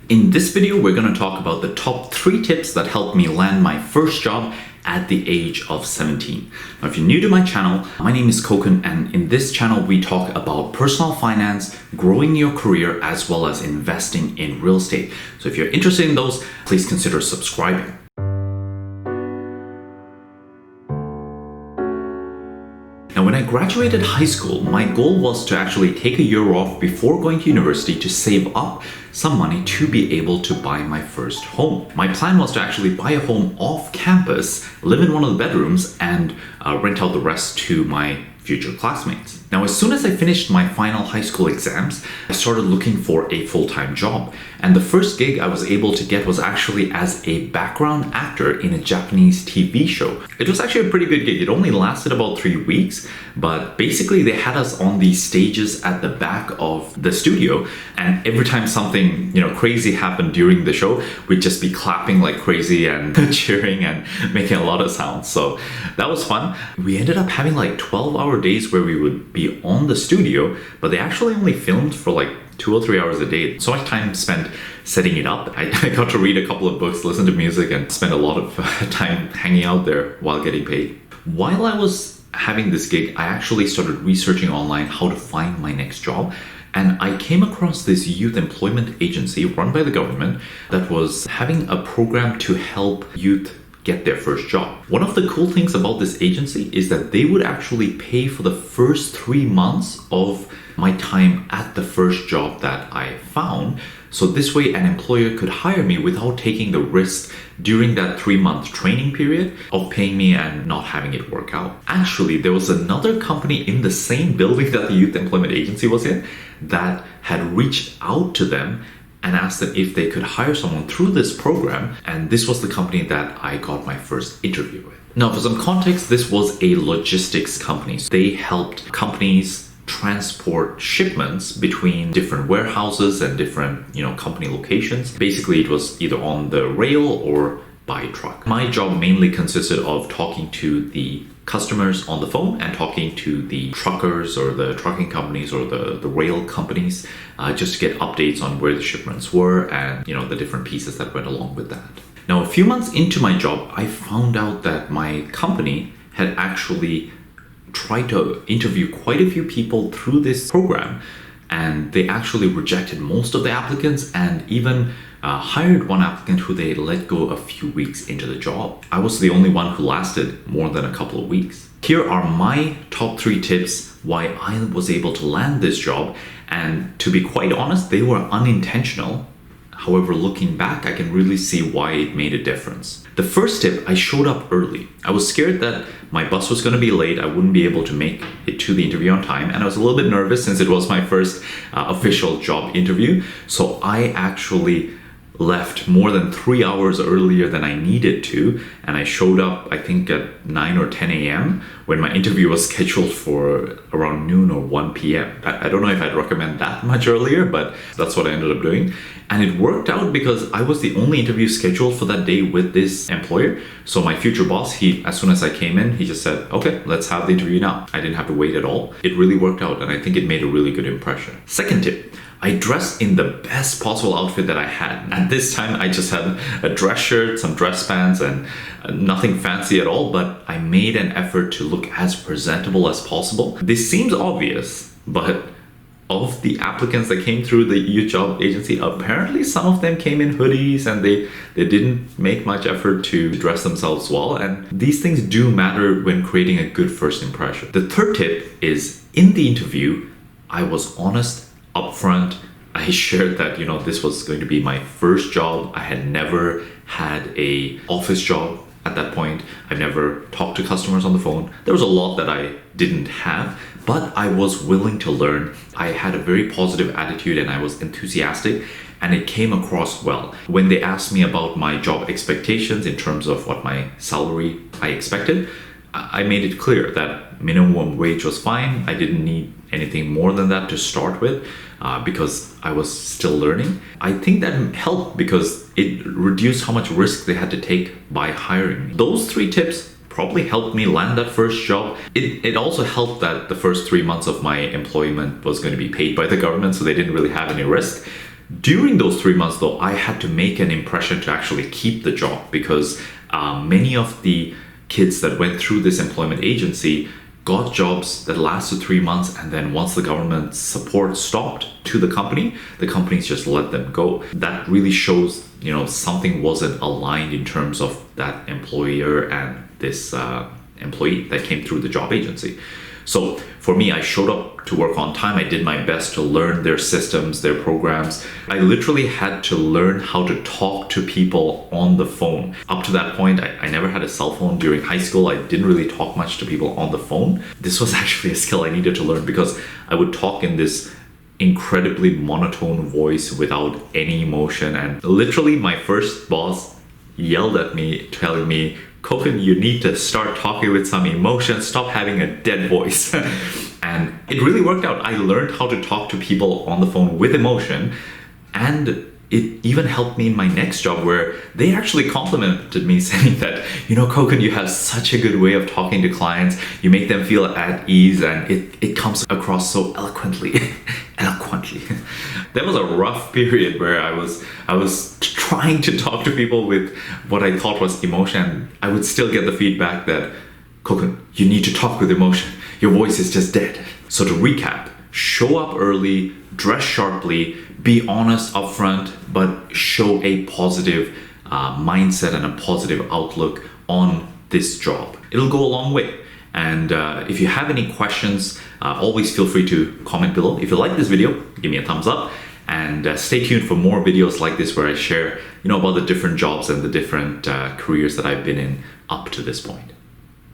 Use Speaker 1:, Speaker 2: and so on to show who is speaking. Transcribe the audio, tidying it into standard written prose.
Speaker 1: In this video, we're going to talk about the top 3 tips that helped me land my first job at the age of 17. Now, if you're new to my channel, my name is Koukun, and in this channel, we talk about personal finance, growing your career, as well as investing in real estate. So if you're interested in those, please consider subscribing. Now, when I graduated high school, my goal was to actually take a year off before going to university to save up some money to be able to buy my first home. My plan was to actually buy a home off campus, live in one of the bedrooms, and rent out the rest to my future classmates. Now, as soon as I finished my final high school exams, I started looking for a full-time job. And the first gig I was able to get was actually as a background actor in a Japanese TV show. It was actually a pretty good gig. It only lasted about 3 weeks, but basically they had us on these stages at the back of the studio. And every time something, crazy happened during the show, we'd just be clapping like crazy and cheering and making a lot of sounds. So that was fun. We ended up having like 12-hour days where we would be on the studio, but they actually only filmed for like 2 or 3 hours a day. So much time spent setting it up. I got to read a couple of books, listen to music, and spend a lot of time hanging out there while getting paid. While I was having this gig, I actually started researching online how to find my next job. And I came across this youth employment agency run by the government that was having a program to help youth get their first job. One of the cool things about this agency is that they would actually pay for the first 3 months of my time at the first job that I found. So this way an employer could hire me without taking the risk during that 3-month training period of paying me and not having it work out. Actually, there was another company in the same building that the youth employment agency was in that had reached out to them and asked them if they could hire someone through this program. And this was the company that I got my first interview with. Now, for some context, this was a logistics company. So they helped companies transport shipments between different warehouses and different, company locations. Basically, it was either on the rail or by truck. My job mainly consisted of talking to the customers on the phone and talking to the truckers or the trucking companies or the rail companies just to get updates on where the shipments were and, the different pieces that went along with that. Now, a few months into my job, I found out that my company had actually tried to interview quite a few people through this program, and they actually rejected most of the applicants and even hired one applicant who they let go a few weeks into the job. I was the only one who lasted more than a couple of weeks. Here are my top 3 tips why I was able to land this job, and to be quite honest, they were unintentional. However, looking back, I can really see why it made a difference. The first tip, I showed up early. I was scared that my bus was going to be late. I wouldn't be able to make it to the interview on time. And I was a little bit nervous since it was my first official job interview. So I actually left more than 3 hours earlier than I needed to. And I showed up, I think at 9 or 10 a.m. when my interview was scheduled for around noon or 1 p.m. I don't know if I'd recommend that much earlier, but that's what I ended up doing. And it worked out because I was the only interview scheduled for that day with this employer. So my future boss, as soon as I came in, he just said, okay, let's have the interview now. I didn't have to wait at all. It really worked out, and I think it made a really good impression. Second tip, I dressed in the best possible outfit that I had. At this time, I just had a dress shirt, some dress pants, and nothing fancy at all, but I made an effort to look as presentable as possible. This seems obvious, but of the applicants that came through the youth job agency, apparently some of them came in hoodies and they didn't make much effort to dress themselves well. And these things do matter when creating a good first impression. The third tip is, in the interview, I was honest, upfront. I shared that, this was going to be my first job. I had never had an office job at that point. I've never talked to customers on the phone. There was a lot that I didn't have, but I was willing to learn. I had a very positive attitude and I was enthusiastic, and it came across well. When they asked me about my job expectations in terms of what my salary I expected, I made it clear that minimum wage was fine. I didn't need anything more than that to start with because I was still learning. I think that helped because it reduced how much risk they had to take by hiring me. Those 3 tips probably helped me land that first job. It also helped that the first 3 months of my employment was going to be paid by the government, so they didn't really have any risk. During those 3 months, though, I had to make an impression to actually keep the job because many of the kids that went through this employment agency got jobs that lasted 3 months, and then once the government support stopped to the companies just let them go. That really shows, something wasn't aligned in terms of that employer and this employee that came through the job agency. So for me, I showed up to work on time. I did my best to learn their systems, their programs. I literally had to learn how to talk to people on the phone. Up to that point, I never had a cell phone. During high school, I didn't really talk much to people on the phone. This was actually a skill I needed to learn because I would talk in this incredibly monotone voice without any emotion. And literally my first boss yelled at me, telling me, "Koukun, you need to start talking with some emotion. Stop having a dead voice." And it really worked out. I learned how to talk to people on the phone with emotion, and it even helped me in my next job where they actually complimented me saying that, "Koukun, you have such a good way of talking to clients. You make them feel at ease, and it comes across so eloquently." Eloquently. That was a rough period where I was trying to talk to people with what I thought was emotion. I would still get the feedback that, "Koukun, you need to talk with emotion. Your voice is just dead." So to recap, show up early, dress sharply, be honest upfront, but show a positive mindset and a positive outlook on this job. It'll go a long way. And if you have any questions, always feel free to comment below. If you like this video, give me a thumbs up, and stay tuned for more videos like this where I share, about the different jobs and the different careers that I've been in up to this point.